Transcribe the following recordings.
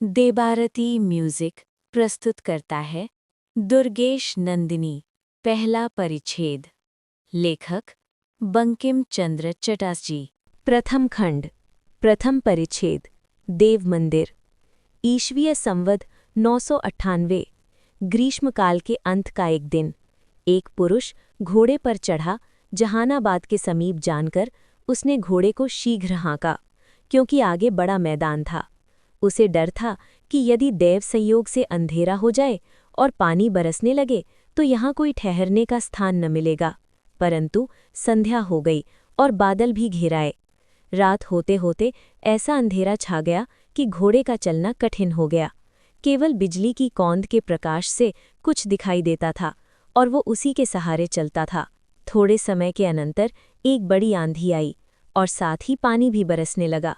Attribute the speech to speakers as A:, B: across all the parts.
A: Debarati music प्रस्तुत करता है दुर्गेश नंदिनी। पहला परिच्छेद। लेखक बंकिम चंद्र चटर्जी। प्रथम खंड। प्रथम परिच्छेद। देव मंदिर। ईस्वीय संवत 998। ग्रीष्मकाल के अंत का एक दिन। एक पुरुष घोड़े पर चढ़ा जहानाबाद के समीप जानकर उसने घोड़े को शीघ्र हाँका, क्योंकि आगे बड़ा मैदान था। उसे डर था कि यदि दैव संयोग से अंधेरा हो जाए और पानी बरसने लगे तो यहाँ कोई ठहरने का स्थान न मिलेगा। परंतु संध्या हो गई और बादल भी घेराए। रात होते होते ऐसा अंधेरा छा गया कि घोड़े का चलना कठिन हो गया। केवल बिजली की कौंद के प्रकाश से कुछ दिखाई देता था और वो उसी के सहारे चलता था। थोड़े समय के अनंतर एक बड़ी आंधी आई और साथ ही पानी भी बरसने लगा।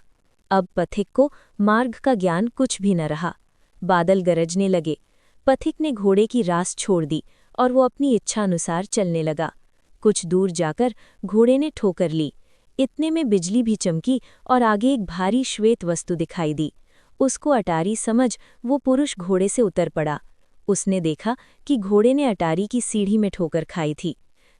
A: अब पथिक को मार्ग का ज्ञान कुछ भी न रहा। बादल गरजने लगे। पथिक ने घोड़े की रास छोड़ दी और वो अपनी इच्छा अनुसार चलने लगा। कुछ दूर जाकर घोड़े ने ठोकर ली। इतने में बिजली भी चमकी और आगे एक भारी श्वेत वस्तु दिखाई दी। उसको अटारी समझ वो पुरुष घोड़े से उतर पड़ा। उसने देखा कि घोड़े ने अटारी की सीढ़ी में ठोकर खाई थी।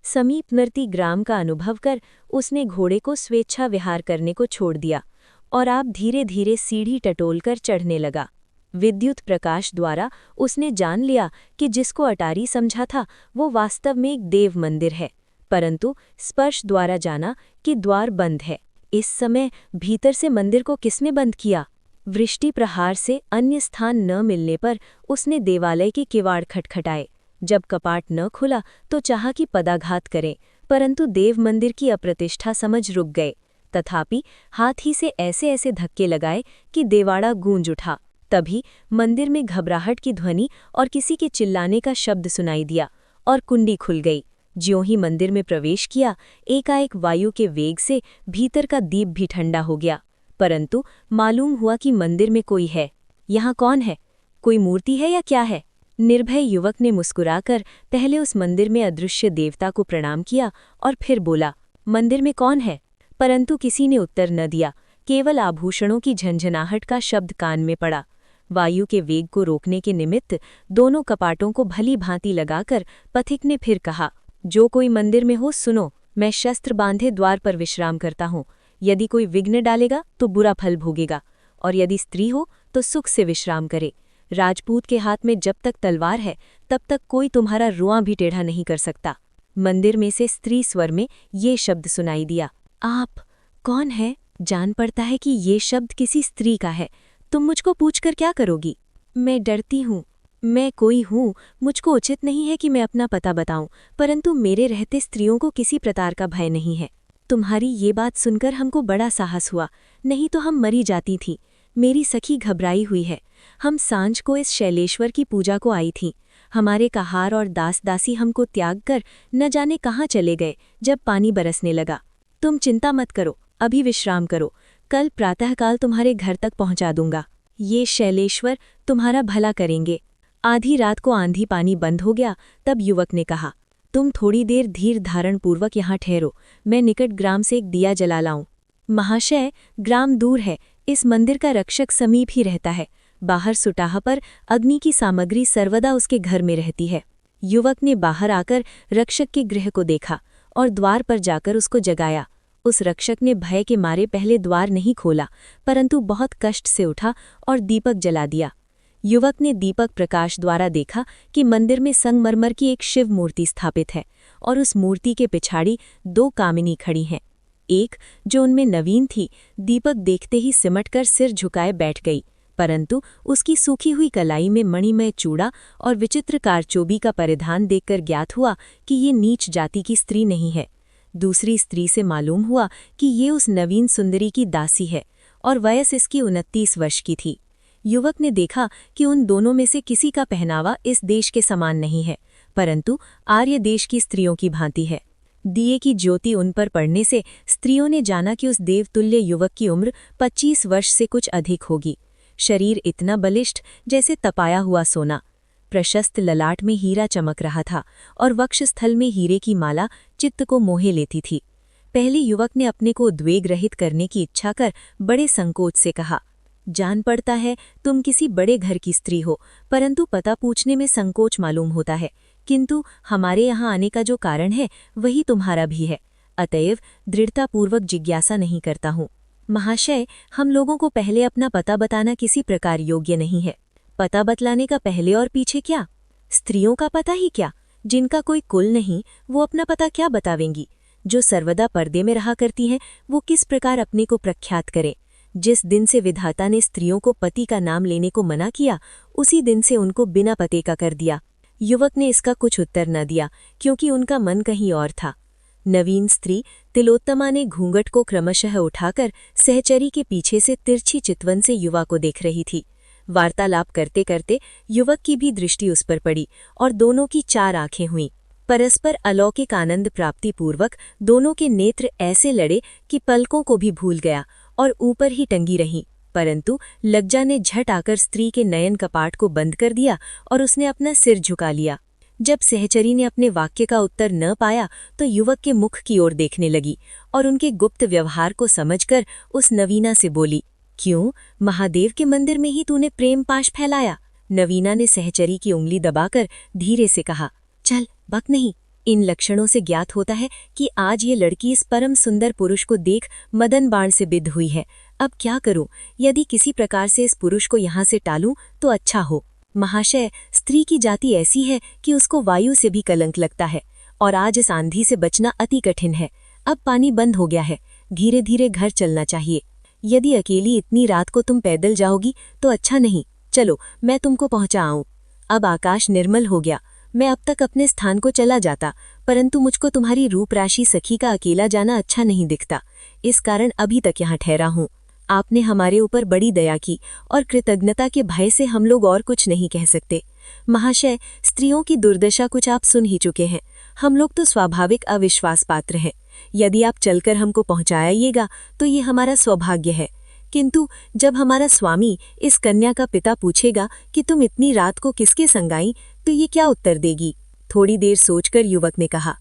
A: समीप नर्ती ग्राम का अनुभव कर उसने घोड़े को स्वेच्छा विहार करने को छोड़ दिया और आप धीरे धीरे सीढ़ी टटोलकर चढ़ने लगा। विद्युत प्रकाश द्वारा उसने जान लिया कि जिसको अटारी समझा था वो वास्तव में एक देव मंदिर है, परंतु स्पर्श द्वारा जाना कि द्वार बंद है। इस समय भीतर से मंदिर को किसने बंद किया? वृष्टि प्रहार से अन्य स्थान न मिलने पर उसने देवालय के किवाड़ खटखटाए। जब कपाट न खुला तो चाहा कि पदाघात करें, परंतु देव मंदिर की अप्रतिष्ठा समझ रुक गए। तथापि हाथ ही से ऐसे ऐसे धक्के लगाए कि देवाड़ा गूंज उठा। तभी मंदिर में घबराहट की ध्वनि और किसी के चिल्लाने का शब्द सुनाई दिया और कुंडी खुल गई। ज्यों ही मंदिर में प्रवेश किया, एकाएक वायु के वेग से भीतर का दीप भी ठंडा हो गया। परंतु मालूम हुआ कि मंदिर में कोई है। यहाँ कौन है? कोई मूर्ति है या क्या है? निर्भय युवक ने मुस्कुराकर पहले उस मंदिर में अदृश्य देवता को प्रणाम किया और फिर बोला, मंदिर में कौन है? परंतु किसी ने उत्तर न दिया। केवल आभूषणों की झंझनाहट का शब्द कान में पड़ा। वायु के वेग को रोकने के निमित्त दोनों कपाटों को भली भांति लगाकर पथिक ने फिर कहा, जो कोई मंदिर में हो सुनो, मैं शस्त्र बांधे द्वार पर विश्राम करता हूँ। यदि कोई विघ्न डालेगा तो बुरा फल भोगेगा, और यदि स्त्री हो तो सुख से विश्राम करे। राजपूत के हाथ में जब तक तलवार है तब तक कोई तुम्हारा रुआं भी टेढ़ा नहीं कर सकता। मंदिर में से स्त्री स्वर में ये शब्द सुनाई दिया, आप कौन है? जान पड़ता है कि ये शब्द किसी स्त्री का है। तुम मुझको पूछकर क्या करोगी? मैं डरती हूँ। मैं कोई हूँ, मुझको उचित नहीं है कि मैं अपना पता बताऊं, परंतु मेरे रहते स्त्रियों को किसी प्रकार का भय नहीं है। तुम्हारी ये बात सुनकर हमको बड़ा साहस हुआ, नहीं तो हम मरी जाती थी। मेरी सखी घबराई हुई है। हम सांझ को इस शैलेश्वर की पूजा को आई थीं। हमारे कहार और दास दासी हमको त्याग कर न जाने कहाँ चले गए जब पानी बरसने लगा। तुम चिंता मत करो, अभी विश्राम करो। कल प्रातःकाल तुम्हारे घर तक पहुंचा दूंगा। ये शैलेश्वर तुम्हारा भला करेंगे। आधी रात को आंधी पानी बंद हो गया तब युवक ने कहा, तुम थोड़ी देर धीर धारण पूर्वक यहाँ ठहरो, मैं निकट ग्राम से एक दिया जला लाऊं। महाशय, ग्राम दूर है, इस मंदिर का रक्षक समीप ही रहता है। बाहर सुटाह पर अग्नि की सामग्री सर्वदा उसके घर में रहती है। युवक ने बाहर आकर रक्षक के गृह को देखा और द्वार पर जाकर उसको जगाया। उस रक्षक ने भय के मारे पहले द्वार नहीं खोला, परंतु बहुत कष्ट से उठा और दीपक जला दिया। युवक ने दीपक प्रकाश द्वारा देखा कि मंदिर में संगमरमर की एक शिव मूर्ति स्थापित है और उस मूर्ति के पिछाड़ी दो कामिनी खड़ी हैं। एक, जो उनमें नवीन थी, दीपक देखते ही सिमटकर सिर झुकाए बैठ गई, परंतु उसकी सूखी हुई कलाई में मणिमय चूड़ा और विचित्र कारचोबी का परिधान देखकर ज्ञात हुआ कि ये नीच जाति की स्त्री नहीं है। दूसरी स्त्री से मालूम हुआ कि ये उस नवीन सुंदरी की दासी है और वयस इसकी 29 वर्ष की थी। युवक ने देखा कि उन दोनों में से किसी का पहनावा इस देश के समान नहीं है, परंतु आर्य देश की स्त्रियों की भांति है। दिए की ज्योति उन पर पड़ने से स्त्रियों ने जाना कि उस देवतुल्य युवक की उम्र 25 वर्ष से कुछ अधिक होगी। शरीर इतना बलिष्ठ जैसे तपाया हुआ सोना। प्रशस्त ललाट में हीरा चमक रहा था और वक्षस्थल में हीरे की माला चित्त को मोहे लेती थी। पहले युवक ने अपने को उद्वेग रहित करने की इच्छा कर बड़े संकोच से कहा, जान पड़ता है तुम किसी बड़े घर की स्त्री हो, परंतु पता पूछने में संकोच मालूम होता है, किंतु हमारे यहाँ आने का जो कारण है वही तुम्हारा भी है, अतएव दृढ़तापूर्वक जिज्ञासा नहीं करता हूँ। महाशय, हम लोगों को पहले अपना पता बताना किसी प्रकार योग्य नहीं है। पता बतलाने का पहले और पीछे क्या? स्त्रियों का पता ही क्या? जिनका कोई कुल नहीं वो अपना पता क्या बतावेंगी? जो सर्वदा पर्दे में रहा करती हैं वो किस प्रकार अपने को प्रख्यात करें? जिस दिन से विधाता ने स्त्रियों को पति का नाम लेने को मना किया, उसी दिन से उनको बिना पते का कर दिया। युवक ने इसका कुछ उत्तर न दिया, क्योंकि उनका मन कहीं और था। नवीन स्त्री तिलोत्तमा ने घूंघट को क्रमशः उठाकर सहचरी के पीछे से तिरछी चितवन से युवा को देख रही थी। वार्तालाप करते करते युवक की भी दृष्टि उस पर पड़ी और दोनों की 4 आंखें हुईं। परस्पर अलौकिक आनंद प्राप्ति पूर्वक दोनों के नेत्र ऐसे लड़े कि पलकों को भी भूल गया और ऊपर ही टंगी रहीं, परंतु लज्जा ने झट आकर स्त्री के नयन कपाट को बंद कर दिया और उसने अपना सिर झुका लिया। जब सहचरी ने अपने वाक्य का उत्तर न पाया तो युवक के मुख की ओर देखने लगी और उनके गुप्त व्यवहार को समझकर उस नवीना से बोली, क्यों, महादेव के मंदिर में ही तूने प्रेम पाश फैलाया? नवीना ने सहचरी की उंगली दबाकर धीरे से कहा, चल बक नहीं। इन लक्षणों से ज्ञात होता है कि आज ये लड़की इस परम सुंदर पुरुष को देख मदन बाण से बिध हुई है। अब क्या करूं? यदि किसी प्रकार से इस पुरुष को यहाँ से टालूं तो अच्छा हो। महाशय, स्त्री की जाति ऐसी है कि उसको वायु से भी कलंक लगता है और आज इस आंधी से बचना अति कठिन है। अब पानी बंद हो गया है, धीरे धीरे घर चलना चाहिए। यदि अकेली इतनी रात को तुम पैदल जाओगी तो अच्छा नहीं। चलो मैं तुमको पहुंचा आऊं। अब आकाश निर्मल हो गया। मैं अब तक अपने स्थान को चला जाता, परंतु मुझको तुम्हारी रूप राशि सखी का अकेला जाना अच्छा नहीं दिखता। इस कारण अभी तक यहाँ ठहरा हूँ। आपने हमारे ऊपर बड़ी दया की और कृतज्ञता के भय से हम लोग और कुछ नहीं कह सकते। महाशय, स्त्रियों की दुर्दशा कुछ आप सुन ही चुके हैं। हम लोग तो स्वाभाविक अविश्वास पात्र हैं। यदि आप चलकर हमको पहुंचाइएगा तो ये हमारा सौभाग्य है, किंतु जब हमारा स्वामी इस कन्या का पिता पूछेगा कि तुम इतनी रात को किसके संग आई, तो ये क्या उत्तर देगी? थोड़ी देर सोचकर युवक ने कहा,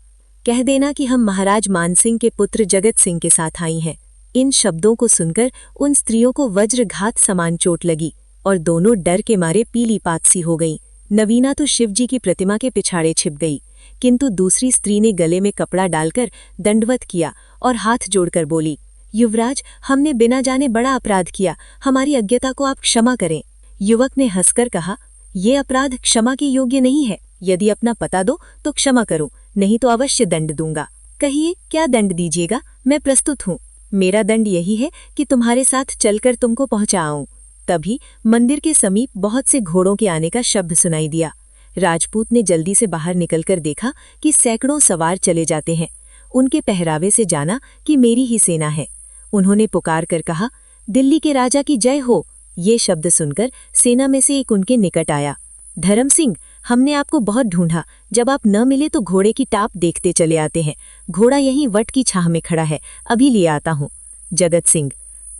A: कह देना कि हम महाराज मानसिंह के पुत्र जगत सिंह के साथ आई हैं। इन शब्दों को सुनकर उन स्त्रियों को वज्रघात समान चोट लगी और दोनों डर के मारे पीली पात सी हो गईं। नवीना तो शिवजी की प्रतिमा के पिछाड़े छिप गई, किंतु दूसरी स्त्री ने गले में कपड़ा डालकर दंडवत किया और हाथ जोड़कर बोली, युवराज, हमने बिना जाने बड़ा अपराध किया, हमारी अज्ञता को आप क्षमा करें। युवक ने हंसकर कहा, ये अपराध क्षमा के योग्य नहीं है। यदि अपना पता दो तो क्षमा करो, नहीं तो अवश्य दंड दूंगा। कहिए, क्या दंड दीजिएगा? मैं प्रस्तुत हूँ। मेरा दंड यही है कि तुम्हारे साथ चलकर तुमको पहुंचाऊं। तभी मंदिर के समीप बहुत से घोड़ों के आने का शब्द सुनाई दिया। राजपूत ने जल्दी से बाहर निकलकर देखा कि सैकड़ों सवार चले जाते हैं। उनके पहरावे से जाना कि मेरी ही सेना है। उन्होंने पुकार कर कहा, दिल्ली के राजा की जय हो। ये शब्द सुनकर सेना में से एक उनके निकट आया। धर्म सिंह, हमने आपको बहुत ढूंढा, जब आप न मिले तो घोड़े की टाप देखते चले आते हैं। घोड़ा यहीं वट की छाह में खड़ा है, अभी ले आता हूँ। जगत सिंह,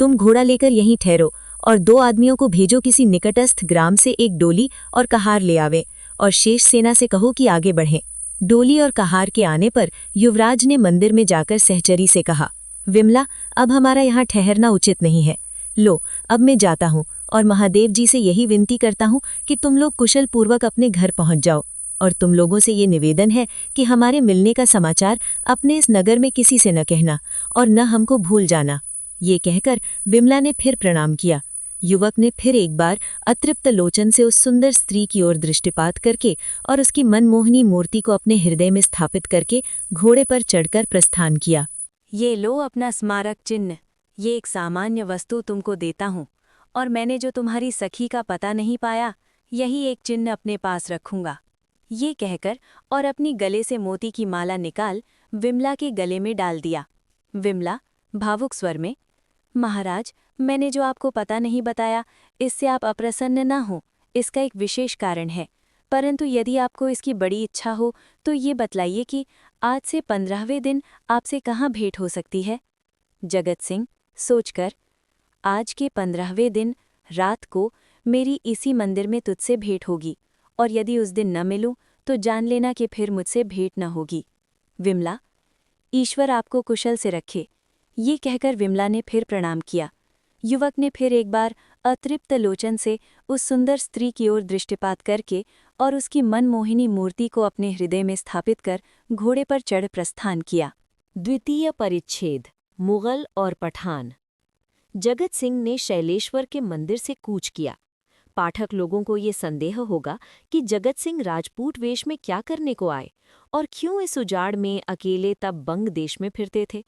A: तुम घोड़ा लेकर यहीं ठहरो और 2 आदमियों को भेजो किसी निकटस्थ ग्राम से एक डोली और कहार ले आवे और शेष सेना से कहो कि आगे बढ़ें। डोली और कहार के आने पर युवराज ने मंदिर में जाकर सहचरी से कहा, विमला, अब हमारा यहाँ ठहरना उचित नहीं है। लो, अब मैं जाता हूँ और महादेव जी से यही विनती करता हूँ कि तुम लोग कुशल पूर्वक अपने घर पहुँच जाओ, और तुम लोगों से ये निवेदन है कि हमारे मिलने का समाचार अपने इस नगर में किसी से न कहना और न हमको भूल जाना। ये कहकर विमला ने फिर प्रणाम किया। युवक ने फिर एक बार अतृप्त लोचन से उस सुंदर स्त्री की ओर दृष्टिपात करके और उसकी मनमोहनी मूर्ति को अपने हृदय में स्थापित करके घोड़े पर चढ़कर प्रस्थान किया।
B: ये लो अपना स्मारक चिन्ह। ये एक सामान्य वस्तु तुमको देता हूँ, और मैंने जो तुम्हारी सखी का पता नहीं पाया, यही एक चिन्ह अपने पास रखूंगा। ये कहकर और अपनी गले से मोती की माला निकाल विमला के गले में डाल दिया। विमला भावुक स्वर में, महाराज, मैंने जो आपको पता नहीं बताया, इससे आप अप्रसन्न न हो। इसका एक विशेष कारण है, परंतु यदि आपको इसकी बड़ी इच्छा हो तो ये बतलाइए कि आज से 15वें दिन आपसे कहाँ भेंट हो सकती है। जगत सिंह सोचकर, आज के 15वें दिन रात को मेरी इसी मंदिर में तुझसे भेंट होगी, और यदि उस दिन न मिलूं तो जान लेना कि फिर मुझसे भेंट न होगी। विमला, ईश्वर आपको कुशल से रखे। ये कहकर विमला ने फिर प्रणाम किया। युवक ने फिर एक बार अतृप्त लोचन से उस सुंदर स्त्री की ओर दृष्टिपात करके और उसकी मनमोहिनी मूर्ति को अपने हृदय में स्थापित कर घोड़े पर चढ़ प्रस्थान किया।
A: द्वितीय परिच्छेद, मुगल और पठान। जगत सिंह ने शैलेश्वर के मंदिर से कूच किया। पाठक लोगों को ये संदेह होगा कि जगत सिंह राजपूत वेश में क्या करने को आए और क्यों इस उजाड़ में अकेले तब बंग देश में फिरते थे।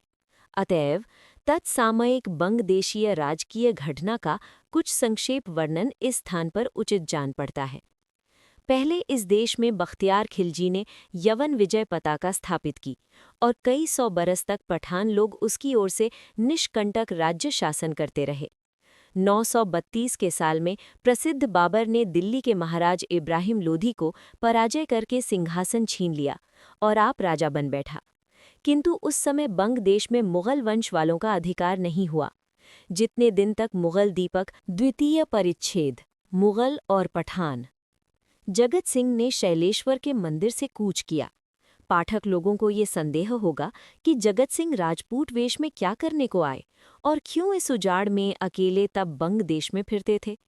A: अतएव तत्सामयिक बंग देशीय राजकीय घटना का कुछ संक्षेप वर्णन इस स्थान पर उचित जान पड़ता है। पहले इस देश में बख्तियार खिलजी ने यवन विजय पताका स्थापित की और कई सौ बरस तक पठान लोग उसकी ओर से निष्कंटक राज्य शासन करते रहे। 932 के साल में प्रसिद्ध बाबर ने दिल्ली के महाराज इब्राहिम लोधी को पराजय करके सिंहासन छीन लिया और आप राजा बन बैठा। किंतु उस समय बंग देश में मुगल वंश वालों का अधिकार नहीं हुआ। जितने दिन तक मुगल दीपक। द्वितीय परिच्छेद, मुगल और पठान। जगत सिंह ने शैलेश्वर के मंदिर से कूच किया। पाठक लोगों को ये संदेह होगा कि जगत सिंह राजपूत वेश में क्या करने को आए और क्यों इस उजाड़ में अकेले तब बंग देश में फिरते थे।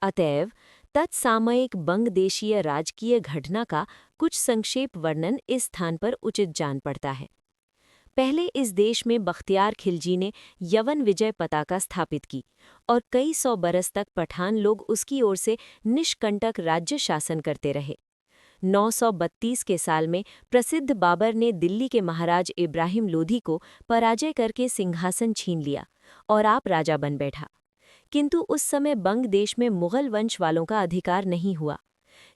A: अतएव तत्सामयिक बंग देशीय राजकीय घटना का कुछ संक्षेप वर्णन इस स्थान पर उचित जान पड़ता है। पहले इस देश में बख्तियार खिलजी ने यवन विजय पताका स्थापित की और कई सौ बरस तक पठान लोग उसकी ओर से निष्कंटक राज्य शासन करते रहे। 932 के साल में प्रसिद्ध बाबर ने दिल्ली के महाराज इब्राहिम लोधी को पराजय करके सिंहासन छीन लिया और आप राजा बन बैठा। किंतु उस समय बंग देश में मुगल वंश वालों का अधिकार नहीं हुआ।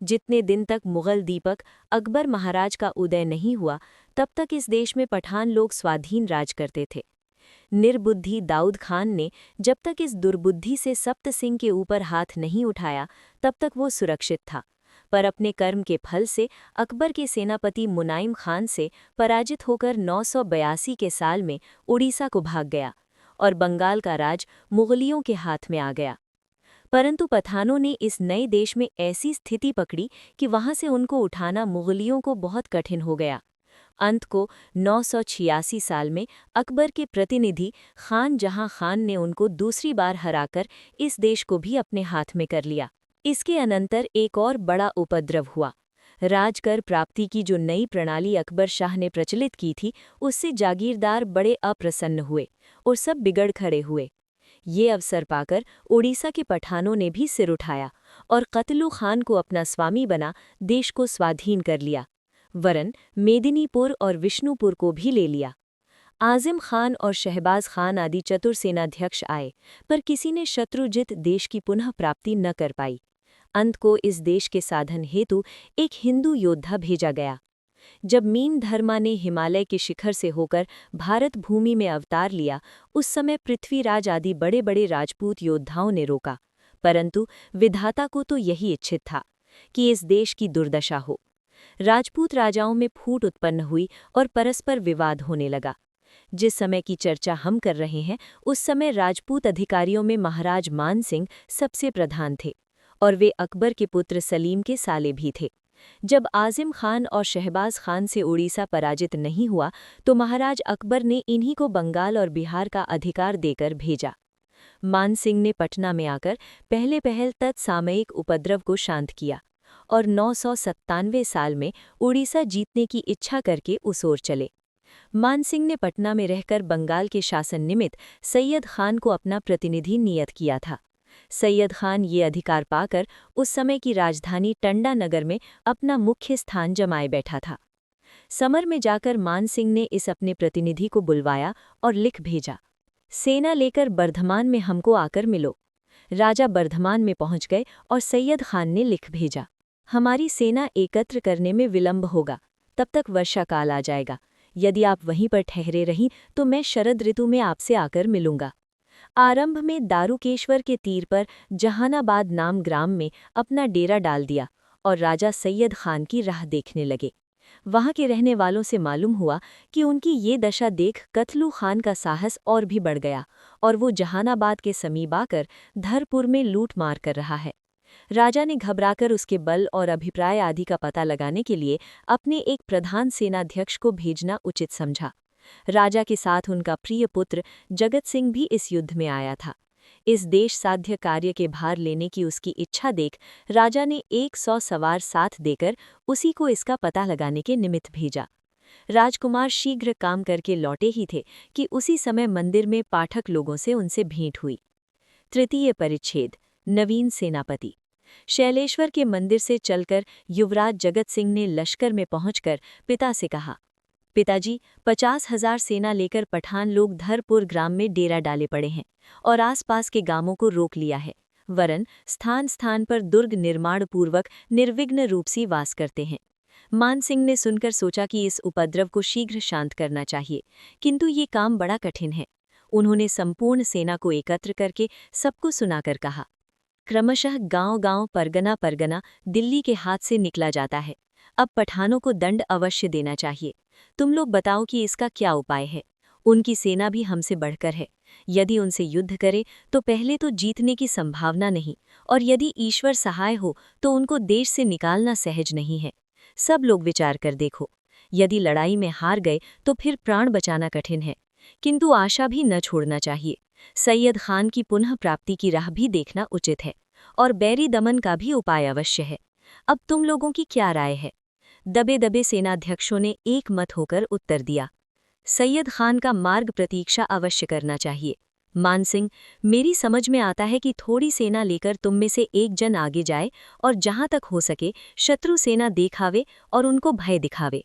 A: जितने दिन तक मुगल दीपक अकबर महाराज का उदय नहीं हुआ, तब तक इस देश में पठान लोग स्वाधीन राज करते थे। निर्बुद्धि दाऊद खान ने जब तक इस दुर्बुद्धि से सप्त सिंह के ऊपर हाथ नहीं उठाया, तब तक वो सुरक्षित था। पर अपने कर्म के फल से अकबर के सेनापति मुनाइम खान से पराजित होकर 982 के साल में उड़ीसा को भाग गया और बंगाल का राज मुगलियों के हाथ में आ गया। परंतु पठानों ने इस नए देश में ऐसी स्थिति पकड़ी कि वहां से उनको उठाना मुगलियों को बहुत कठिन हो गया। अंत को 986 साल में अकबर के प्रतिनिधि खान जहां खान ने उनको दूसरी बार हराकर इस देश को भी अपने हाथ में कर लिया। इसके अनंतर एक और बड़ा उपद्रव हुआ। राजकर प्राप्ति की जो नई प्रणाली अकबर शाह ने प्रचलित की थी, उससे जागीरदार बड़े अप्रसन्न हुए और सब बिगड़ खड़े हुए। ये अवसर पाकर उड़ीसा के पठानों ने भी सिर उठाया और कतलू खान को अपना स्वामी बना देश को स्वाधीन कर लिया, वरन मेदिनीपुर और विष्णुपुर को भी ले लिया। आजिम खान और शहबाज खान आदि चतुर सेनाध्यक्ष आए, पर किसी ने शत्रुजित देश की पुनः प्राप्ति न कर पाई। अंत को इस देश के साधन हेतु एक हिंदू योद्धा भेजा गया। जब मीन धर्मा ने हिमालय के शिखर से होकर भारत भूमि में अवतार लिया, उस समय पृथ्वीराज आदि बड़े बड़े राजपूत योद्धाओं ने रोका, परंतु विधाता को तो यही इच्छित था कि इस देश की दुर्दशा हो। राजपूत राजाओं में फूट उत्पन्न हुई और परस्पर विवाद होने लगा। जिस समय की चर्चा हम कर रहे हैं, उस समय राजपूत अधिकारियों में महाराज मान सिंह सबसे प्रधान थे और वे अकबर के पुत्र सलीम के साले भी थे। जब आजिम खान और शहबाज खान से उड़ीसा पराजित नहीं हुआ, तो महाराज अकबर ने इन्हीं को बंगाल और बिहार का अधिकार देकर भेजा। मान सिंह ने पटना में आकर पहले पहल तत्सामयिक उपद्रव को शांत किया और 997 साल में उड़ीसा जीतने की इच्छा करके उस ओर चले। मान सिंह ने पटना में रहकर बंगाल के शासन निमित्त सैयद खान को अपना प्रतिनिधि नियत किया था। सैयद खान ये अधिकार पाकर उस समय की राजधानी टंडा नगर में अपना मुख्य स्थान जमाए बैठा था। समर में जाकर मान सिंह ने इस अपने प्रतिनिधि को बुलवाया और लिख भेजा, सेना लेकर बर्धमान में हमको आकर मिलो। राजा बर्धमान में पहुंच गए और सैयद खान ने लिख भेजा, हमारी सेना एकत्र करने में विलंब होगा, तब तक वर्षा काल आ जाएगा। यदि आप वहीं पर ठहरे रहीं तो मैं शरद ऋतु में आपसे आकर मिलूंगा। आरंभ में दारुकेश्वर के तीर पर जहानाबाद नाम ग्राम में अपना डेरा डाल दिया और राजा सैयद खान की राह देखने लगे। वहां के रहने वालों से मालूम हुआ कि उनकी ये दशा देख कतलू खान का साहस और भी बढ़ गया और वो जहानाबाद के समीप आकर धरपुर में लूट मार कर रहा है। राजा ने घबराकर उसके बल और अभिप्राय आदि का पता लगाने के लिए अपने एक प्रधान सेनाध्यक्ष को भेजना उचित समझा। राजा के साथ उनका प्रिय पुत्र जगत सिंह भी इस युद्ध में आया था।
B: इस देश साध्य कार्य के भार लेने की उसकी इच्छा देख राजा ने 100 सवार साथ देकर उसी को इसका पता लगाने के निमित्त भेजा। राजकुमार शीघ्र काम करके लौटे ही थे कि उसी समय मंदिर में पाठक लोगों से उनसे भेंट हुई। तृतीय परिच्छेद, नवीन सेनापति। शैलेश्वर के मंदिर से चलकर युवराज जगत सिंह ने लश्कर में पहुंचकर पिता से कहा, पिताजी, 50,000 सेना लेकर पठान लोग धरपुर ग्राम में डेरा डाले पड़े हैं और आसपास के गांवों को रोक लिया है, वरन स्थान स्थान पर दुर्ग निर्माण पूर्वक निर्विघ्न रूप से वास करते हैं। मान सिंह ने सुनकर सोचा कि इस उपद्रव को शीघ्र शांत करना चाहिए, किंतु ये काम बड़ा कठिन है। उन्होंने संपूर्ण सेना को एकत्र करके सबको सुनाकर कहा, क्रमशः गांव-गांव, परगना-परगना दिल्ली के हाथ से निकला जाता है। अब पठानों को दंड अवश्य देना चाहिए। तुम लोग बताओ कि इसका क्या उपाय है। उनकी सेना भी हमसे बढ़कर है। यदि उनसे युद्ध करे तो पहले तो जीतने की संभावना नहीं, और यदि ईश्वर सहाय हो तो उनको देश से निकालना सहज नहीं है। सब लोग विचार कर देखो। यदि लड़ाई में हार गए तो फिर प्राण बचाना कठिन है, किंतु आशा भी न छोड़ना चाहिए। सैयद खान की पुनः प्राप्ति की राह भी देखना उचित है, और बैरी दमन का भी उपाय अवश्य है। अब तुम लोगों की क्या राय है? दबे दबे सेनाध्यक्षों ने एक मत होकर उत्तर दिया, सैयद खान का मार्ग प्रतीक्षा अवश्य करना चाहिए। मान सिंह, मेरी समझ में आता है कि थोड़ी सेना लेकर तुम में से एक जन आगे जाए और जहां तक हो सके शत्रु सेना देखावे और उनको भय दिखावे।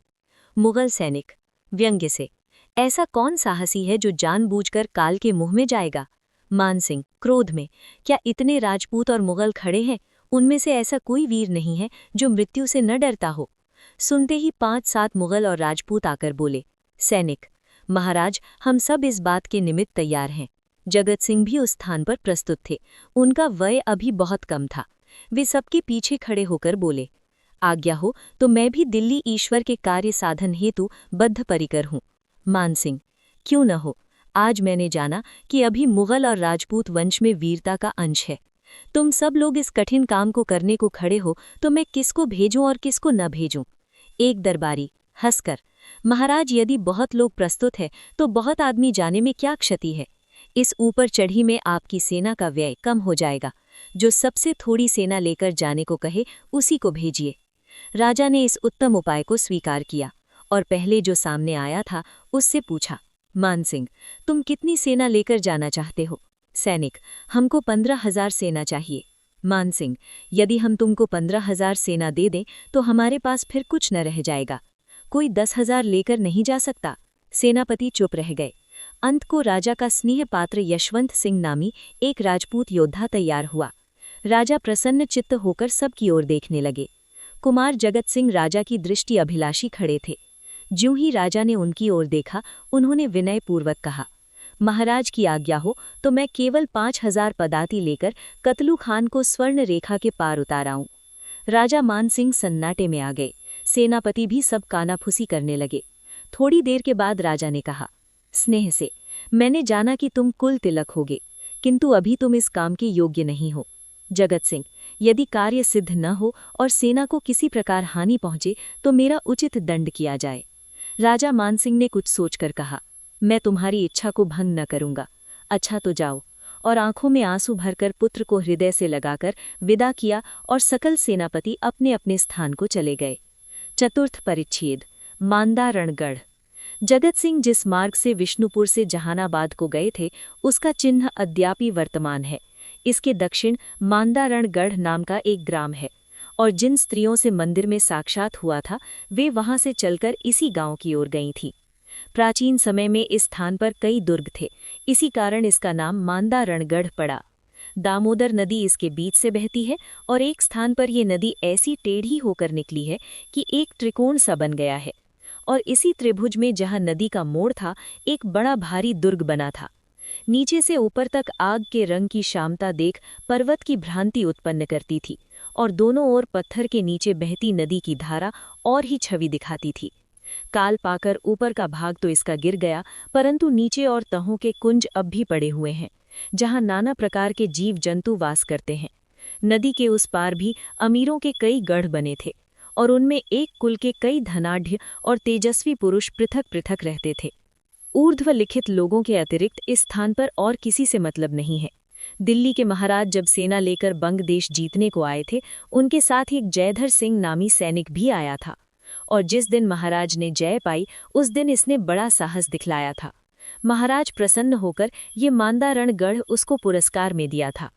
B: मुगल सैनिक व्यंग्य से, ऐसा कौन साहसी है जो जानबूझकर काल के मुंह में जाएगा? मान सिंह क्रोध में, क्या इतने राजपूत और मुगल खड़े हैं, उनमें से ऐसा कोई वीर नहीं है जो मृत्यु से न डरता हो? सुनते ही 5-7 मुगल और राजपूत आकर बोले, सैनिक, महाराज, हम सब इस बात के निमित्त तैयार हैं। जगत सिंह भी उस स्थान पर प्रस्तुत थे। उनका वय अभी बहुत कम था। वे सबके पीछे खड़े होकर बोले, आज्ञा हो तो मैं भी दिल्ली ईश्वर के कार्य साधन हेतु बद्ध परिकर हूँ। मान सिंह, क्यों न हो, आज मैंने जाना कि अभी मुगल और राजपूत वंश में वीरता का अंश है। तुम सब लोग इस कठिन काम को करने को खड़े हो तो मैं किसको भेजूं और किसको न भेजूं? एक दरबारी हंसकर, महाराज, यदि बहुत लोग प्रस्तुत है तो बहुत आदमी जाने में क्या क्षति है। इस ऊपर चढ़ी में आपकी सेना का व्यय कम हो जाएगा। जो सबसे थोड़ी सेना लेकर जाने को कहे उसी को भेजिए। राजा ने इस उत्तम उपाय को स्वीकार किया और पहले जो सामने आया था उससे पूछा, मान सिंह, तुम कितनी सेना लेकर जाना चाहते हो? सैनिक, हमको 15,000 सेना चाहिए। मान सिंह, यदि हम तुमको 15,000 सेना दे दें तो हमारे पास फिर कुछ न रह जाएगा। कोई 10,000 लेकर नहीं जा सकता। सेनापति चुप रह गए। अंत को राजा का स्नेह पात्र यशवंत सिंह नामी एक राजपूत योद्धा तैयार हुआ। राजा प्रसन्न चित्त होकर सबकी ओर देखने लगे। कुमार जगत सिंह राजा की दृष्टि अभिलाषी खड़े थे। ज्यों ही राजा ने उनकी ओर देखा, उन्होंने विनयपूर्वक कहा, महाराज की आज्ञा हो तो मैं केवल 5,000 पदाती लेकर कतलू खान को स्वर्ण रेखा के पार उताराऊं। राजा मान सिंह सन्नाटे में आ गए। सेनापति भी सब कानाफूसी करने लगे। थोड़ी देर के बाद राजा ने कहा, स्नेह से, मैंने जाना कि तुम कुल तिलक होगे, किंतु अभी तुम इस काम के योग्य नहीं हो। जगत सिंह, यदि कार्य सिद्ध न हो और सेना को किसी प्रकार हानि पहुंचे तो मेरा उचित दंड किया जाए। राजा मान सिंह ने कुछ सोचकर कहा, मैं तुम्हारी इच्छा को भंग न करूंगा। अच्छा तो जाओ। और आंखों में आंसू भरकर पुत्र को हृदय से लगाकर विदा किया और सकल सेनापति अपने अपने स्थान को चले गए। चतुर्थ परिच्छेद, मांदारणगढ़। जगत सिंह जिस मार्ग से विष्णुपुर से जहानाबाद को गए थे उसका चिन्ह अद्यापि वर्तमान है। इसके दक्षिण मांदारणगढ़ नाम का एक ग्राम है, और जिन स्त्रियों से मंदिर में साक्षात हुआ था वे वहां से चलकर इसी गांव की ओर गई थीं। प्राचीन समय में इस स्थान पर कई दुर्ग थे, इसी कारण इसका नाम मांदारणगढ़ पड़ा। दामोदर नदी इसके बीच से बहती है और एक स्थान पर यह नदी ऐसी टेढ़ी होकर निकली है कि एक त्रिकोण सा बन गया है, और इसी त्रिभुज में जहां नदी का मोड़ था एक बड़ा भारी दुर्ग बना था। नीचे से ऊपर तक आग के रंग की श्यामता देख पर्वत की भ्रांति उत्पन्न करती थी, और दोनों ओर पत्थर के नीचे बहती नदी की धारा और ही छवि दिखाती थी। काल पाकर ऊपर का भाग तो इसका गिर गया, परंतु नीचे और तहों के कुंज अब भी पड़े हुए हैं, जहां नाना प्रकार के जीव जंतु वास करते हैं। नदी के उस पार भी अमीरों के कई गढ़ बने थे, और उनमें एक कुल के कई धनाढ्य और तेजस्वी पुरुष पृथक पृथक रहते थे। ऊर्ध्व लिखित लोगों के अतिरिक्त इस स्थान पर और किसी से मतलब नहीं है। दिल्ली के महाराज जब सेना लेकर बंग देश जीतने को आए थे, उनके साथ ही एक जयधर सिंह नामी सैनिक भी आया था। और जिस दिन महाराज ने जय पाई, उस दिन इसने बड़ा साहस दिखलाया था। महाराज प्रसन्न होकर ये मांदारणगढ़ उसको पुरस्कार में दिया था।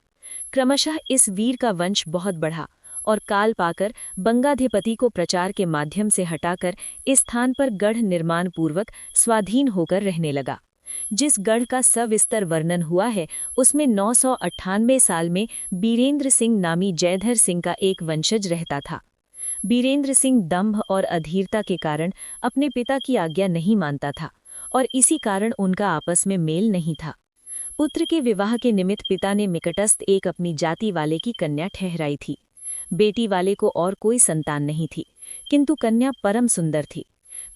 B: क्रमशः इस वीर का वंश बहुत बढ़ा और काल पाकर बंगाधिपति को प्रचार के माध्यम से हटाकर इस स्थान पर गढ़ निर्माण पूर्वक स्वाधीन होकर रहने लगा। जिस गढ़ का सविस्तर वर्णन हुआ है, उसमें 998 साल में बीरेंद्र सिंह नामी जयधर सिंह का एक वंशज रहता था। बीरेंद्र सिंह दंभ और अधीरता के कारण अपने पिता की आज्ञा नहीं मानता था और इसी कारण उनका आपस में मेल नहीं था। पुत्र के विवाह के निमित्त पिता ने निकटस्थ एक अपनी जाति वाले की कन्या ठहराई थी। बेटी वाले को और कोई संतान नहीं थी, किंतु कन्या परम सुंदर थी।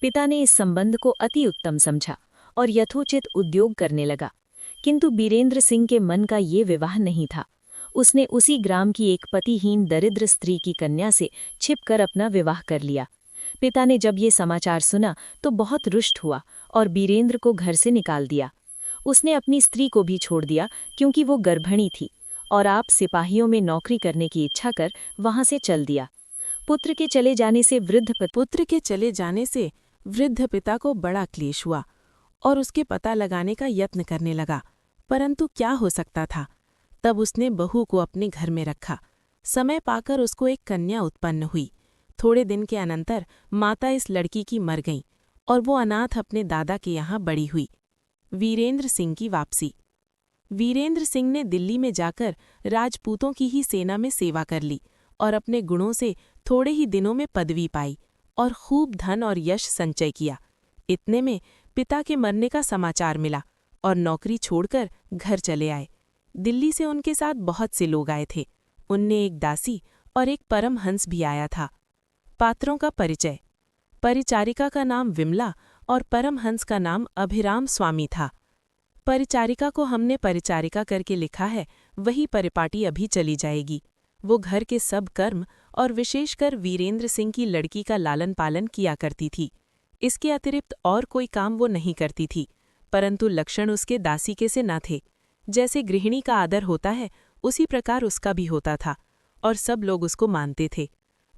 B: पिता ने इस संबंध को अति उत्तम समझा और यथोचित उद्योग करने लगा, किंतु बीरेंद्र सिंह के मन का ये विवाह नहीं था। उसने उसी ग्राम की एक पतिहीन दरिद्र स्त्री की कन्या से छिपकर अपना विवाह कर लिया। पिता ने जब ये समाचार सुना तो बहुत रुष्ट हुआ और बीरेंद्र को घर से निकाल दिया। उसने अपनी स्त्री को भी छोड़ दिया क्योंकि वो गर्भिणी थी और आप सिपाहियों में नौकरी करने की इच्छा कर वहां से चल दिया। पुत्र के चले जाने से वृद्ध पिता को बड़ा क्लेश हुआ और उसके पता लगाने का यत्न करने लगा, परंतु क्या हो सकता था। तब उसने बहू को अपने घर में रखा। समय पाकर उसको एक कन्या उत्पन्न हुई। थोड़े दिन के अनंतर माता इस लड़की की मर गई और वो अनाथ अपने दादा के यहाँ बड़ी हुई। वीरेंद्र सिंह की वापसी। वीरेंद्र सिंह ने दिल्ली में जाकर राजपूतों की ही सेना में सेवा कर ली और अपने गुणों से थोड़े ही दिनों में पदवी पाई और खूब धन और यश संचय किया। इतने में पिता के मरने का समाचार मिला और नौकरी छोड़कर घर चले आए। दिल्ली से उनके साथ बहुत से लोग आए थे। उनमें एक दासी और एक परमहंस भी आया था। पात्रों का परिचय। परिचारिका का नाम विमला और परमहंस का नाम अभिराम स्वामी था। परिचारिका को हमने परिचारिका करके लिखा है, वही परिपाटी अभी चली जाएगी। वो घर के सब कर्म और विशेषकर वीरेंद्र सिंह की लड़की का लालन पालन किया करती थी। इसके अतिरिक्त और कोई काम वो नहीं करती थी, परंतु लक्षण उसके दासी के से न थे। जैसे गृहिणी का आदर होता है, उसी प्रकार उसका भी होता था और सब लोग उसको मानते थे।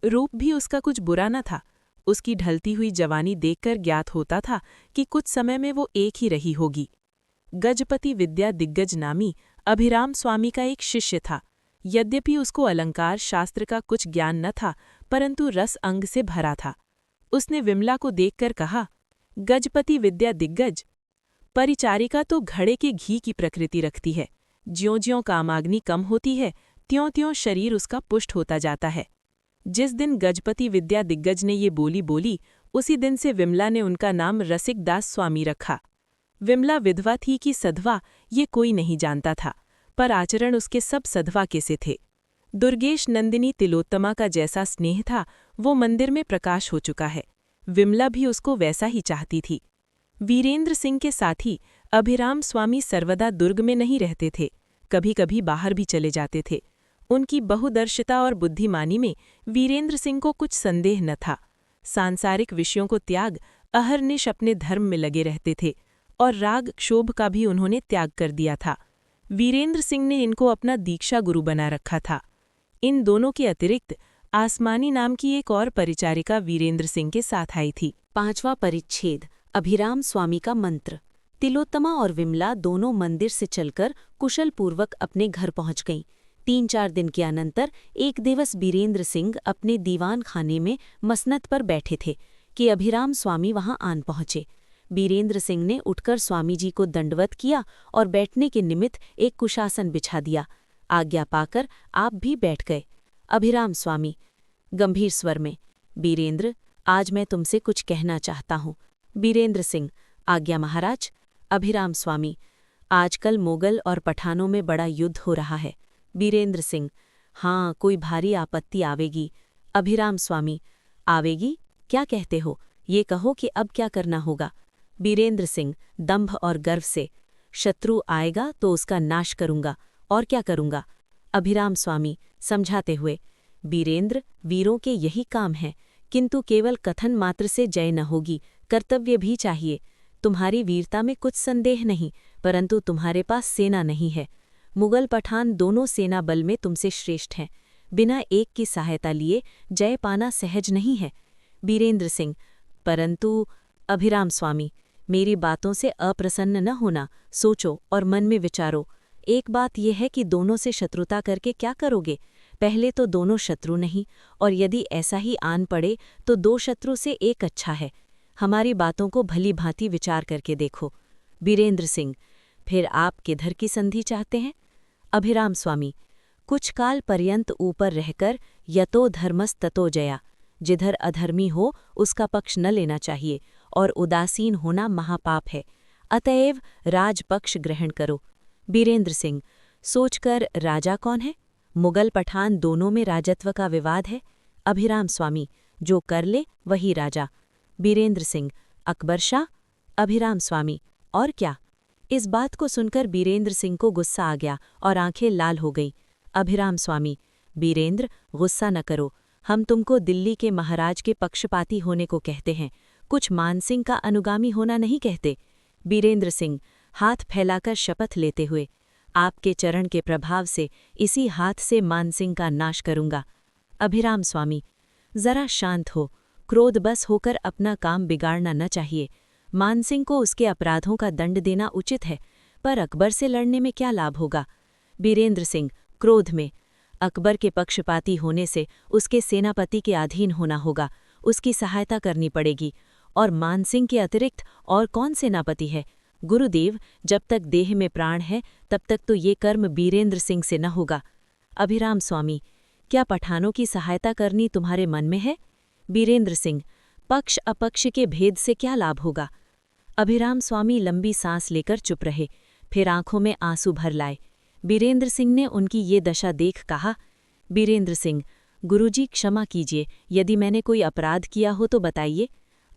B: रूप भी उसका कुछ बुरा न था। उसकी ढलती हुई जवानी देखकर ज्ञात होता था कि कुछ समय में वो एक ही रही होगी। गजपति विद्या दिग्गज नामी अभिराम स्वामी का एक शिष्य था। यद्यपि उसको अलंकार शास्त्र का कुछ ज्ञान न था, परंतु रस अंग से भरा था। उसने विमला को देखकर कहा, गजपति विद्या दिग्गज, परिचारिका तो घड़े के घी की प्रकृति रखती है। ज्यों-ज्यों कामाग्नि कम होती है, त्यों-त्यों शरीर उसका पुष्ट होता जाता है। जिस दिन गजपति विद्या दिग्गज ने ये बोली बोली, उसी दिन से विमला ने उनका नाम रसिक दास स्वामी रखा। विमला विधवा थी कि सधवा, ये कोई नहीं जानता था, पर आचरण उसके सब सधवा के से थे। दुर्गेश नंदिनी तिलोत्तमा का जैसा स्नेह था, वो मंदिर में प्रकाश हो चुका है। विमला भी उसको वैसा ही चाहती थी। वीरेंद्र सिंह के साथी अभिराम स्वामी सर्वदा दुर्ग में नहीं रहते थे, कभी कभी बाहर भी चले जाते थे। उनकी बहुदर्शिता और बुद्धिमानी में वीरेंद्र सिंह को कुछ संदेह न था। सांसारिक विषयों को त्याग अहर्निश अपने धर्म में लगे रहते थे और राग क्षोभ का भी उन्होंने त्याग कर दिया था। वीरेंद्र सिंह ने इनको अपना दीक्षा गुरु बना रखा था। इन दोनों के अतिरिक्त आसमानी नाम की एक और परिचारिका वीरेंद्र सिंह के साथ आई थी।
A: 5वां परिच्छेद। अभिराम स्वामी का मंत्र। तिलोत्तमा और विमला दोनों मंदिर से चलकर कुशलपूर्वक अपने घर पहुंच गईं। 3-4 दिन के अनंतर एक दिवस बीरेंद्र सिंह अपने दीवान खाने में मसनद पर बैठे थे कि अभिराम स्वामी वहां आन पहुंचे। बीरेंद्र सिंह ने उठकर स्वामी जी को दंडवत किया और बैठने के निमित्त एक कुशासन बिछा दिया। आज्ञा पाकर आप भी बैठ गए। अभिराम स्वामी गंभीर स्वर में, बीरेंद्र, आज मैं तुमसे कुछ कहना चाहता हूँ। बीरेंद्र सिंह, आज्ञा महाराज। अभिराम स्वामी, आजकल मोगल और पठानों में बड़ा युद्ध हो रहा है। बीरेंद्र सिंह, हाँ, कोई भारी आपत्ति आवेगी। अभिराम स्वामी, आवेगी? क्या कहते हो? ये कहो कि अब क्या करना होगा। बीरेंद्र सिंह दंभ और गर्व से, शत्रु आएगा तो उसका नाश करूंगा, और क्या करूंगा। अभिराम स्वामी समझाते हुए, बीरेंद्र, वीरों के यही काम है, किंतु केवल कथन मात्र से जय न होगी, कर्तव्य भी चाहिए। तुम्हारी वीरता में कुछ संदेह नहीं, परंतु तुम्हारे पास सेना नहीं है।
B: मुगल पठान दोनों सेना बल में तुमसे श्रेष्ठ हैं। बिना एक की सहायता लिए जय पाना सहज नहीं है। बीरेंद्र सिंह, परंतु अभिराम स्वामी, मेरी बातों से अप्रसन्न न होना, सोचो और मन में विचारो। एक बात यह है कि दोनों से शत्रुता करके क्या करोगे? पहले तो दोनों शत्रु नहीं, और यदि ऐसा ही आन पड़े तो दो शत्रु से एक अच्छा है। हमारी बातों को भली भांति विचार करके देखो। बीरेंद्र सिंह, फिर आप किधर की संधि चाहते हैं? अभिराम स्वामी, कुछ काल पर्यंत ऊपर रहकर यतो धर्मस ततो जया, जिधर अधर्मी हो उसका पक्ष न लेना चाहिए और उदासीन होना महापाप है। अतएव राजपक्ष ग्रहण करो। बीरेंद्र सिंह, सोचकर राजा कौन है? मुगल पठान दोनों में राजत्व का विवाद है। अभिराम स्वामी, जो कर ले वही राजा। बीरेंद्र सिंह, अकबर शाह? अभिराम स्वामी, और क्या? इस बात को सुनकर बीरेंद्र सिंह को गुस्सा आ गया और आंखें लाल हो गईं। अभिराम स्वामी, बीरेंद्र, गुस्सा न करो, हम तुमको दिल्ली के महाराज के पक्षपाती होने को कहते हैं, कुछ मानसिंह का अनुगामी होना नहीं कहते। बीरेंद्र सिंह, हाथ फैलाकर शपथ लेते हुए, आपके चरण के प्रभाव से इसी हाथ से मानसिंह का नाश करूंगा। अभिराम स्वामी, जरा शांत हो, क्रोध बस होकर अपना काम बिगाड़ना न चाहिए। मानसिंह को उसके अपराधों का दंड देना उचित है, पर अकबर से लड़ने में क्या लाभ होगा? बीरेंद्र सिंह, क्रोध में, अकबर के पक्षपाती होने से उसके सेनापति के अधीन होना होगा, उसकी सहायता करनी पड़ेगी। और मानसिंह के अतिरिक्त और कौन सेनापति है? गुरुदेव, जब तक देह में प्राण है तब तक तो ये कर्म बीरेंद्र सिंह से न होगा। अभिराम स्वामी, क्या पठानों की सहायता करनी तुम्हारे मन में है? बीरेंद्र सिंह, पक्ष अपक्ष के भेद से क्या लाभ होगा? अभिराम स्वामी लंबी सांस लेकर चुप रहे, फिर आंखों में आंसू भर लाए। बीरेंद्र सिंह ने उनकी ये दशा देख कहा, बीरेंद्र सिंह, गुरुजी क्षमा कीजिए, यदि मैंने कोई अपराध किया हो तो बताइए।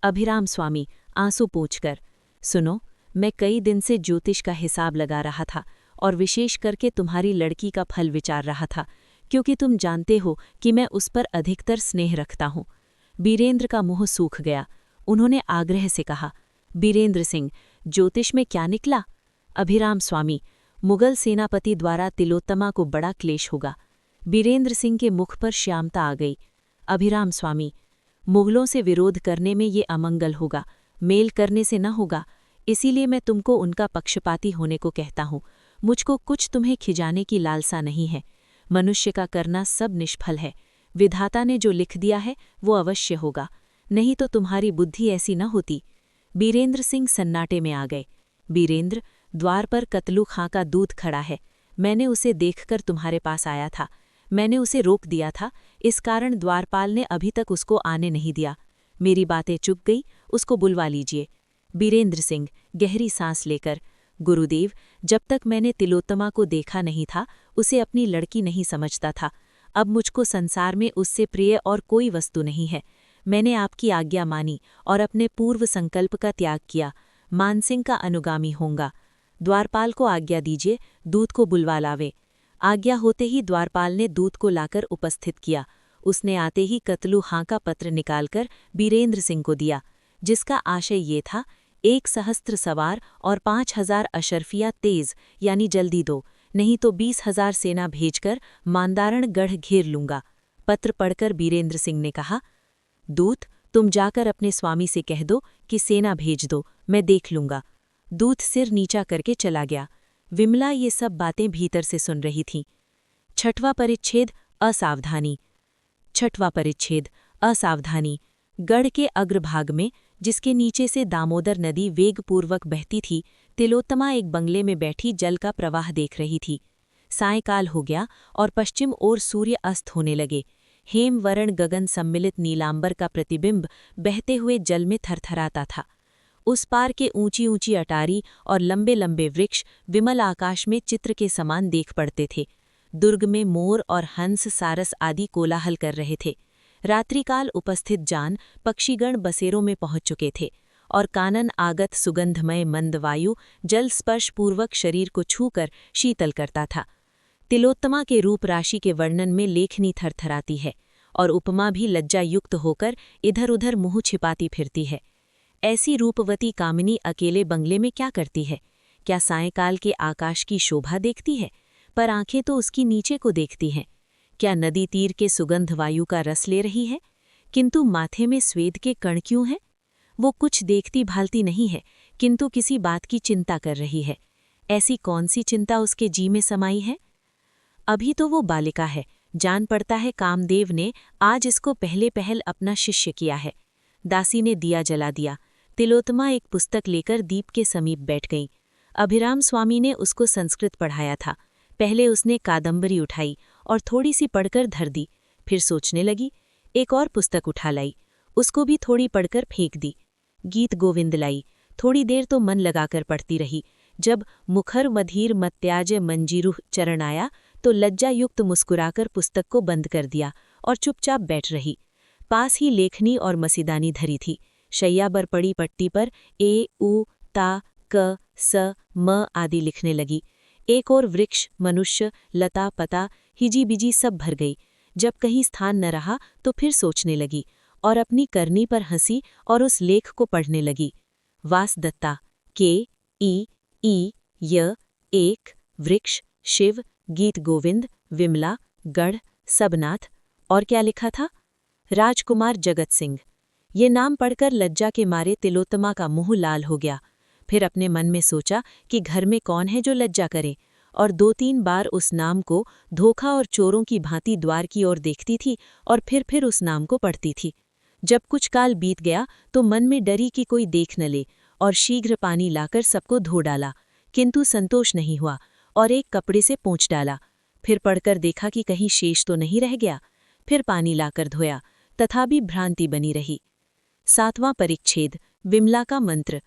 B: अभिराम स्वामी आंसू पोंछकर, सुनो, मैं कई दिन से ज्योतिष का हिसाब लगा रहा था और विशेष करके तुम्हारी लड़की का फल विचार रहा था, क्योंकि तुम जानते हो कि मैं उस पर अधिकतर स्नेह रखता हूँ। बीरेंद्र का मुंह सूख गया। उन्होंने आग्रह से कहा, बीरेंद्र सिंह, ज्योतिष में क्या निकला? अभिराम स्वामी, मुगल सेनापति द्वारा तिलोत्तमा को बड़ा क्लेश होगा। बीरेंद्र सिंह के मुख पर श्यामता आ गई। अभिराम स्वामी, मुगलों से विरोध करने में ये अमंगल होगा, मेल करने से न होगा, इसीलिए मैं तुमको उनका पक्षपाती होने को कहता हूँ। मुझको कुछ तुम्हें खिजाने की लालसा नहीं है। मनुष्य का करना सब निष्फल है। विधाता ने जो लिख दिया है वो अवश्य होगा, नहीं तो तुम्हारी बुद्धि ऐसी न होती। बीरेंद्र सिंह सन्नाटे में आ गए। बीरेंद्र, द्वार पर कतलू खां का दूध खड़ा है। मैंने उसे देखकर तुम्हारे पास आया था। मैंने उसे रोक दिया था, इस कारण द्वारपाल ने अभी तक उसको आने नहीं दिया। मेरी बातें चुप गई, उसको बुलवा लीजिए। बीरेंद्र सिंह गहरी सांस लेकर, गुरुदेव, जब तक मैंने तिलोत्तमा को देखा नहीं था उसे अपनी लड़की नहीं समझता था। अब मुझको संसार में उससे प्रिय और कोई वस्तु नहीं है। मैंने आपकी आज्ञा मानी और अपने पूर्व संकल्प का त्याग किया। मानसिंह का अनुगामी होऊंगा। द्वारपाल को आज्ञा दीजिए, दूत को बुलवा लावे। आज्ञा होते ही द्वारपाल ने दूत को लाकर उपस्थित किया। उसने आते ही कतलू खां का पत्र निकालकर बीरेंद्र सिंह को दिया, जिसका आशय ये था, 1 सहस्त्र सवार और 5000 अशरफिया तेज यानी जल्दी दो, नहीं तो 20,000 सेना भेजकर मांदारण गढ़ घेर लूंगा। पत्र पढ़कर बीरेंद्र सिंह ने कहा, दूत, तुम जाकर अपने स्वामी से कह दो कि सेना भेज दो, मैं देख लूंगा। दूत सिर नीचा करके चला गया। विमला ये सब बातें भीतर से सुन रही थीं। 6वां परिच्छेद, असावधानी। 6वां परिच्छेद, असावधानी। गढ़ के अग्रभाग में, जिसके नीचे से दामोदर नदी वेगपूर्वक बहती थी, तिलोत्तमा एक बंगले में बैठी जल का प्रवाह देख रही थी। सायंकाल हो गया और पश्चिम ओर सूर्य अस्त होने लगे। हेमवर्ण गगन सम्मिलित नीलांबर का प्रतिबिंब बहते हुए जल में थरथराता था। उस पार के ऊंची ऊंची अटारी और लंबे लंबे वृक्ष विमल आकाश में चित्र के समान देख पड़ते थे। दुर्ग में मोर और हंस सारस आदि कोलाहल कर रहे थे। रात्रिकाल उपस्थित जान पक्षीगण बसेरों में पहुंच चुके थे और कानन आगत सुगंधमय मंद वायु जल स्पर्श पूर्वक शरीर को छूकर शीतल करता था। तिलोत्तमा के रूप राशि के वर्णन में लेखनी थरथराती है और उपमा भी लज्जायुक्त होकर इधर उधर मुंह छिपाती फिरती है। ऐसी रूपवती कामिनी अकेले बंगले में क्या करती है? क्या सायंकाल के आकाश की शोभा देखती है? पर आंखें तो उसकी नीचे को देखती हैं। क्या नदी तीर के सुगंध वायु का रस ले रही है? किंतु माथे में स्वेद के कण क्यों हैं? वो कुछ देखती भालती नहीं है, किंतु किसी बात की चिंता कर रही है। ऐसी कौन सी चिंता उसके जी में समाई है? अभी तो वो बालिका है, जान पड़ता है कामदेव ने आज इसको पहले पहल अपना शिष्य किया है। दासी ने दिया जला दिया। तिलोत्तमा एक पुस्तक लेकर दीप के समीप बैठ गई। अभिराम स्वामी ने उसको संस्कृत पढ़ाया था। पहले उसने कादंबरी उठाई और थोड़ी सी पढ़कर धर दी, फिर सोचने लगी। एक और पुस्तक उठा लाई, उसको भी थोड़ी पढ़कर फेंक दी। गीत गोविंद लाई, थोड़ी देर तो मन लगाकर पढ़ती रही। जब मुखर मधीर मत्याज मंजीरुह चरण आया तो लज्जायुक्त मुस्कुराकर पुस्तक को बंद कर दिया और चुपचाप बैठ रही। पास ही लेखनी और मसीदानी धरी थी। शैया पर पड़ी पट्टी पर ए उ ता क स म आदि लिखने लगी। एक और वृक्ष, मनुष्य, लता पता, हिजी बिजी सब भर गई। जब कहीं स्थान न रहा तो फिर सोचने लगी और अपनी करनी पर हंसी और उस लेख को पढ़ने लगी। वासदत्ता, के ई य, एक, वृक्ष, शिव, गीत गोविंद, विमला, गढ़, सबनाथ। और क्या लिखा था? राजकुमार जगत सिंह। ये नाम पढ़कर लज्जा के मारे तिलोत्तमा का मुंह लाल हो गया। फिर अपने मन में सोचा कि घर में कौन है जो लज्जा करे, और 2-3 बार उस नाम को धोखा और चोरों की भांति द्वार की ओर देखती थी और फिर उस नाम को पढ़ती थी। जब कुछ काल बीत गया तो मन में डरी कि कोई देख न ले और शीघ्र पानी लाकर सबको धो डाला, किंतु संतोष नहीं हुआ और एक कपड़े से पोंछ डाला। फिर पढ़कर देखा कि कहीं शेष तो नहीं रह गया। फिर पानी लाकर धोया, तथापि भ्रांति बनी रही। 7वां परिच्छेद, विमला का मंत्र।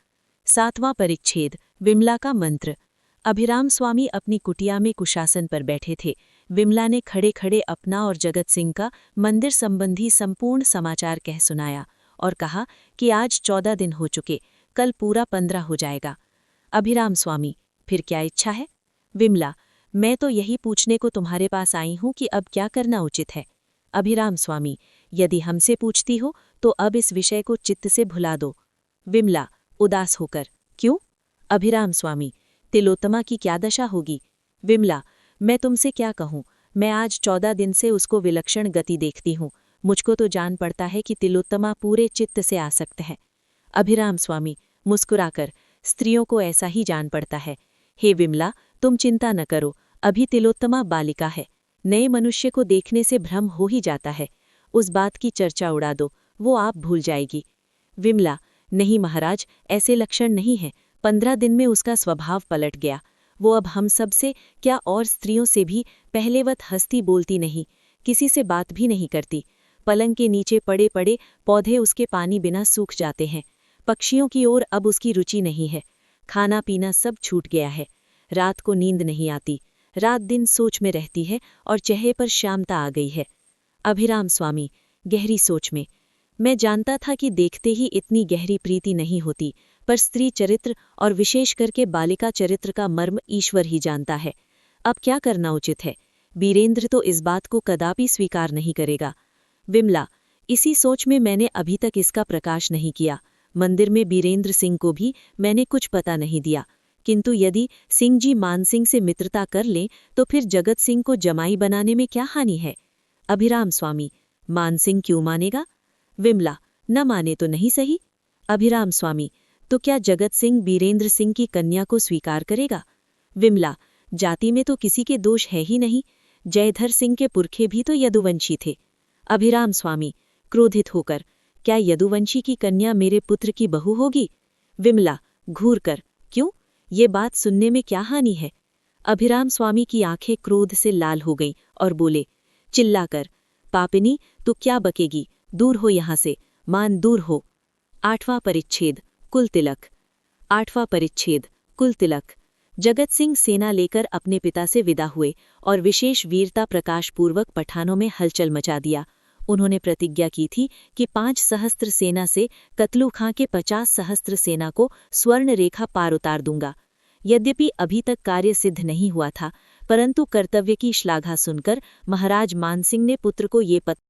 B: 7वां परिच्छेद, विमला का मंत्र। अभिराम स्वामी अपनी कुटिया में कुशासन पर बैठे थे। विमला ने खड़े खड़े अपना और जगत सिंह का मंदिर संबंधी संपूर्ण समाचार कह सुनाया और कहा कि आज 14 दिन हो चुके, कल पूरा 15 हो जाएगा। अभिराम स्वामी, फिर क्या इच्छा है? विमला, मैं तो यही पूछने को तुम्हारे पास आई हूं कि अब क्या करना उचित है। अभिराम स्वामी, यदि हमसे पूछती हो तो अब इस विषय को चित्त से भुला दो। विमला उदास होकर, क्यों? अभिराम स्वामी, तिलोत्तमा की क्या दशा होगी? विमला, मैं तुमसे क्या कहूँ, मैं आज 14 दिन से उसको विलक्षण गति देखती हूँ। मुझको तो जान पड़ता है कि तिलोत्तमा पूरे चित्त से आसक्त है। अभिराम स्वामी मुस्कुराकर, स्त्रियों को ऐसा ही जान पड़ता है। हे विमला, तुम चिंता न करो, अभी तिलोत्तमा बालिका है। नए मनुष्य को देखने से भ्रम हो ही जाता है। उस बात की चर्चा उड़ा दो, वो आप भूल जाएगी। विमला, नहीं महाराज, ऐसे लक्षण नहीं है। 15 दिन में उसका स्वभाव पलट गया। वो अब हम सब से क्या और स्त्रियों से भी पहलेवत हंसती बोलती नहीं, किसी से बात भी नहीं करती। पलंग के नीचे पड़े पड़े पौधे उसके पानी बिना सूख जाते हैं। पक्षियों की ओर अब उसकी रुचि नहीं है। खाना पीना सब छूट गया है। रात को नींद नहीं आती, रात दिन सोच में रहती है और चेहरे पर श्यामता आ गई है। अभिराम स्वामी गहरी सोच में, मैं जानता था कि देखते ही इतनी गहरी प्रीति नहीं होती, पर स्त्री चरित्र और विशेष करके बालिका चरित्र का मर्म ईश्वर ही जानता है। अब क्या करना उचित है? बीरेंद्र तो इस बात को कदापि स्वीकार नहीं करेगा। विमला, इसी सोच में मैंने अभी तक इसका प्रकाश नहीं किया। मंदिर में बीरेंद्र सिंह को भी मैंने कुछ पता नहीं दिया, किंतु यदि सिंह जी मान सिंह से मित्रता कर लें तो फिर जगत सिंह को जमाई बनाने में क्या हानि है? अभिराम स्वामी, मान सिंह क्यों मानेगा? विमला, न माने तो नहीं सही। अभिराम स्वामी, तो क्या जगत सिंह बीरेंद्र सिंह की कन्या को स्वीकार करेगा? विमला, जाति में तो किसी के दोष है ही नहीं। जयधर सिंह के पुरखे भी तो यदुवंशी थे। अभिराम स्वामी क्रोधित होकर, क्या यदुवंशी की कन्या मेरे पुत्र की बहू होगी? विमला घूर कर, क्यों? ये बात सुनने में क्या हानि है? अभिराम स्वामी की आंखें क्रोध से लाल हो गईं और बोले चिल्लाकर, पापिनी, तू क्या बकेगी? दूर हो यहाँ से, मान दूर हो। 8वां परिच्छेद, कुल तिलक। 8वां परिच्छेद, कुल तिलक। जगत सिंह सेना लेकर अपने पिता से विदा हुए और विशेष वीरता प्रकाशपूर्वक पठानों में हलचल मचा दिया। उन्होंने प्रतिज्ञा की थी कि 5 सहस्त्र सेना से कतलू खां के 50 सहस्त्र सेना को स्वर्ण रेखा पार उतार दूंगा। यद्यपि अभी तक कार्य सिद्ध नहीं हुआ था, परंतु कर्तव्य की श्लाघा सुनकर महाराज मानसिंह ने पुत्र को ये पत्र